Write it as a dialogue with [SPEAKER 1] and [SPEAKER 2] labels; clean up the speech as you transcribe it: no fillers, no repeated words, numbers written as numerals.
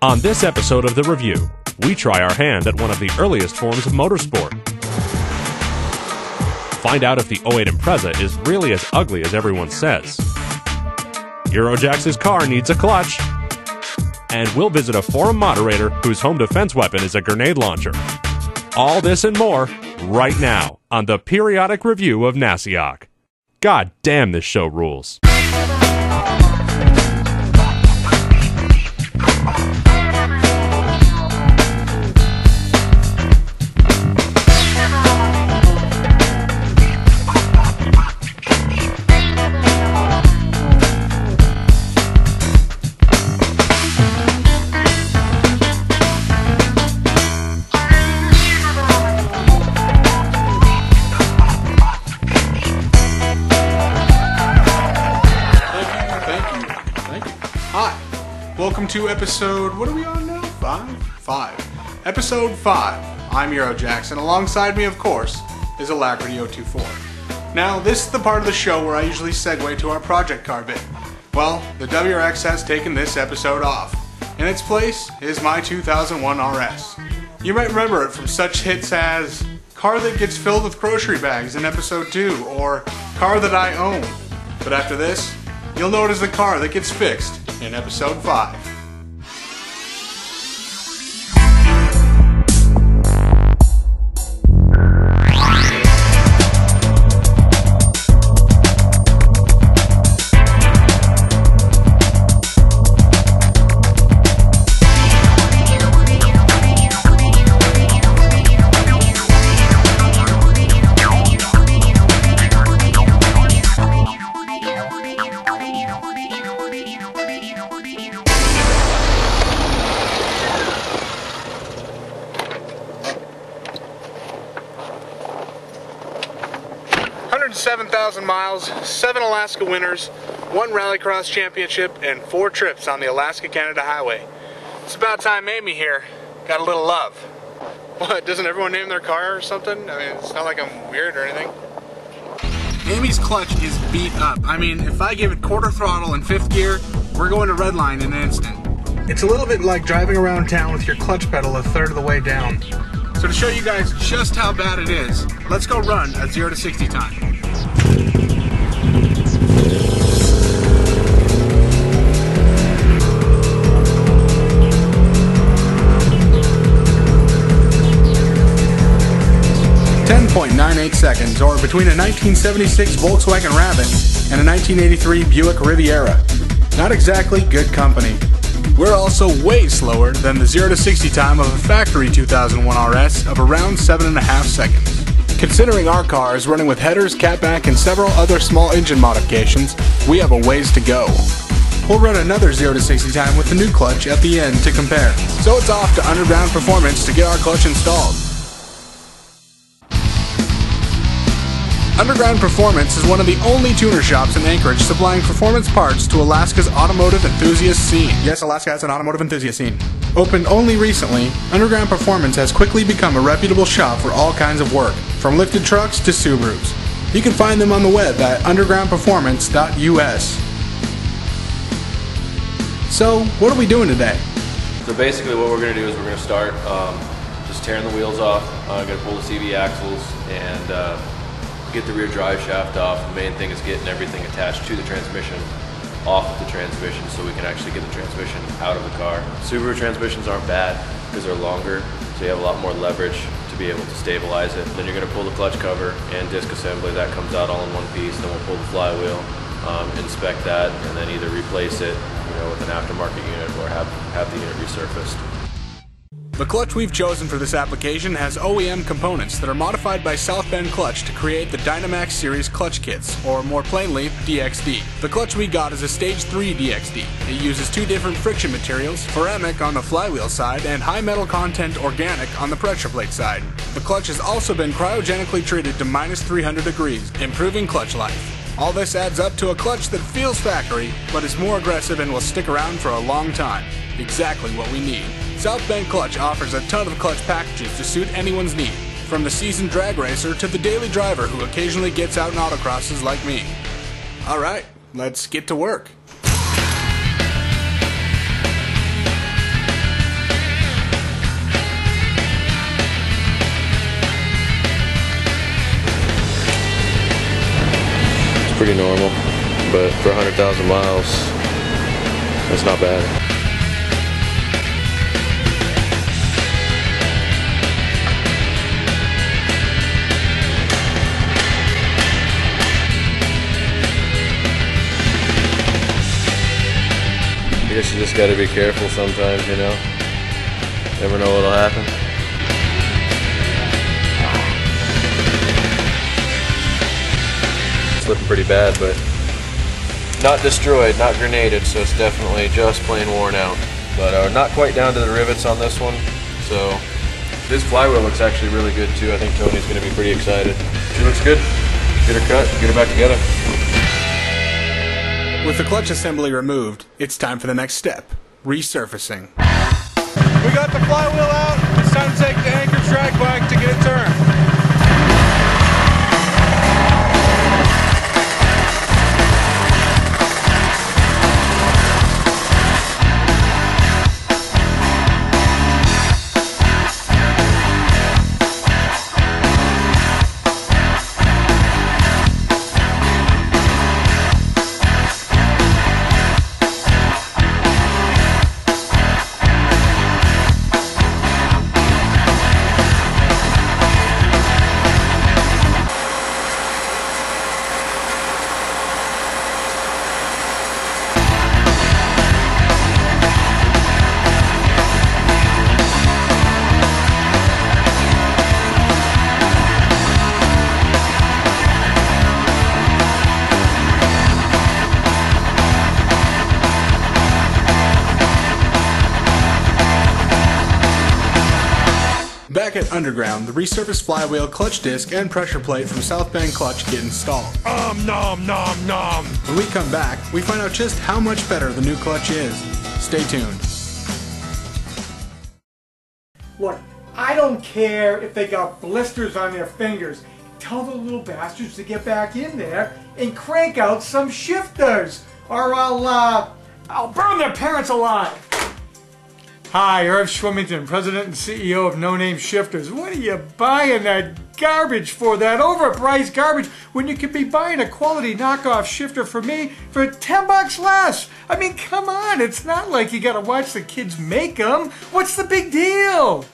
[SPEAKER 1] On this episode of The Review, we try our hand at one of the earliest forms of motorsport. Find out if the '08 Impreza is really as ugly as everyone says. Eurojax's car needs a clutch. And we'll visit a forum moderator whose home defense weapon is a grenade launcher. All this and more right now on the Periodic Review of NASIOC. God damn, this show rules.
[SPEAKER 2] 2 episode, what are we on now? 5? Episode 5. I'm Eurojax, and alongside me, of course, is Alacrity 024. Now, this is the part of the show where I usually segue to our project car bit. Well, the WRX has taken this episode off. In its place is my 2001 RS. You might remember it from such hits as Car That Gets Filled with Grocery Bags in episode 2, or Car That I Own. But after this, you'll know it as the car that gets fixed in episode 5. Miles, 7 Alaska winners, 1 Rallycross championship, and 4 trips on the Alaska-Canada Highway. It's about time Amy here got a little love. What, doesn't everyone name their car or something? I mean, it's not like I'm weird or anything. Amy's clutch is beat up. I mean, if I give it quarter throttle in 5th gear, we're going to redline in an instant. It's a little bit like driving around town with your clutch pedal a third of the way down. So to show you guys just how bad it is, let's go run a 0 to 60 time. .98 seconds, or between a 1976 Volkswagen Rabbit and a 1983 Buick Riviera. Not exactly good company. We're also way slower than the 0 to 60 time of a factory 2001 RS of around 7.5 seconds. Considering our car is running with headers, catback, and several other small engine modifications, we have a ways to go. We'll run another 0 to 60 time with the new clutch at the end to compare. So it's off to Underground Performance to get our clutch installed. Underground Performance is one of the only tuner shops in Anchorage supplying performance parts to Alaska's automotive enthusiast scene. Yes, Alaska has an automotive enthusiast scene. Opened only recently, Underground Performance has quickly become a reputable shop for all kinds of work, from lifted trucks to Subarus. You can find them on the web at undergroundperformance.us. So, what are we doing today?
[SPEAKER 3] So basically what we're going to do is we're going to start just tearing the wheels off. I'm going to pull the CV axles and get the rear drive shaft off. The main thing is getting everything attached to the transmission off of the transmission so we can actually get the transmission out of the car. Subaru transmissions aren't bad because they're longer, so you have a lot more leverage to be able to stabilize it. Then you're going to pull the clutch cover and disc assembly. That comes out all in one piece. Then we'll pull the flywheel, inspect that, and then either replace it, with an aftermarket unit or have the unit resurfaced.
[SPEAKER 2] The clutch we've chosen for this application has OEM components that are modified by South Bend Clutch to create the Dynamax Series clutch kits, or more plainly, DXD. The clutch we got is a Stage 3 DXD. It uses 2 different friction materials, ceramic on the flywheel side and high metal content organic on the pressure plate side. The clutch has also been cryogenically treated to -300 degrees, improving clutch life. All this adds up to a clutch that feels factory, but is more aggressive and will stick around for a long time. Exactly what we need. South Bend Clutch offers a ton of clutch packages to suit anyone's need, from the seasoned drag racer to the daily driver who occasionally gets out in autocrosses like me. Alright, let's get to work.
[SPEAKER 3] pretty normal, but for 100,000 miles, that's not bad. I guess you just gotta be careful sometimes, you know? Never know what'll happen. Slipping pretty bad, but not destroyed, not grenaded, so it's definitely just plain worn out. But not quite down to the rivets on this one, so this flywheel looks actually really good too. I think Tony's gonna be pretty excited. She looks good. Get her cut, get her back together.
[SPEAKER 2] With the clutch assembly removed, it's time for the next step, resurfacing.
[SPEAKER 4] We got the flywheel out. It's time to take the anchor track back to get it turned.
[SPEAKER 2] Back at Underground, the resurfaced flywheel, clutch disc, and pressure plate from South Bend Clutch get installed.
[SPEAKER 4] Nom nom nom.
[SPEAKER 2] When we come back, we find out just how much better the new clutch is. Stay tuned.
[SPEAKER 5] Look, I don't care if they got blisters on their fingers. Tell the little bastards to get back in there and crank out some shifters, or I'll burn their parents alive. Hi, Irv Schwimmington, President and CEO of No Name Shifters. What are you buying that garbage for, that overpriced garbage, when you could be buying a quality knockoff shifter for me for 10 bucks less? I mean, come on, it's not like you gotta watch the kids make them. What's the big deal?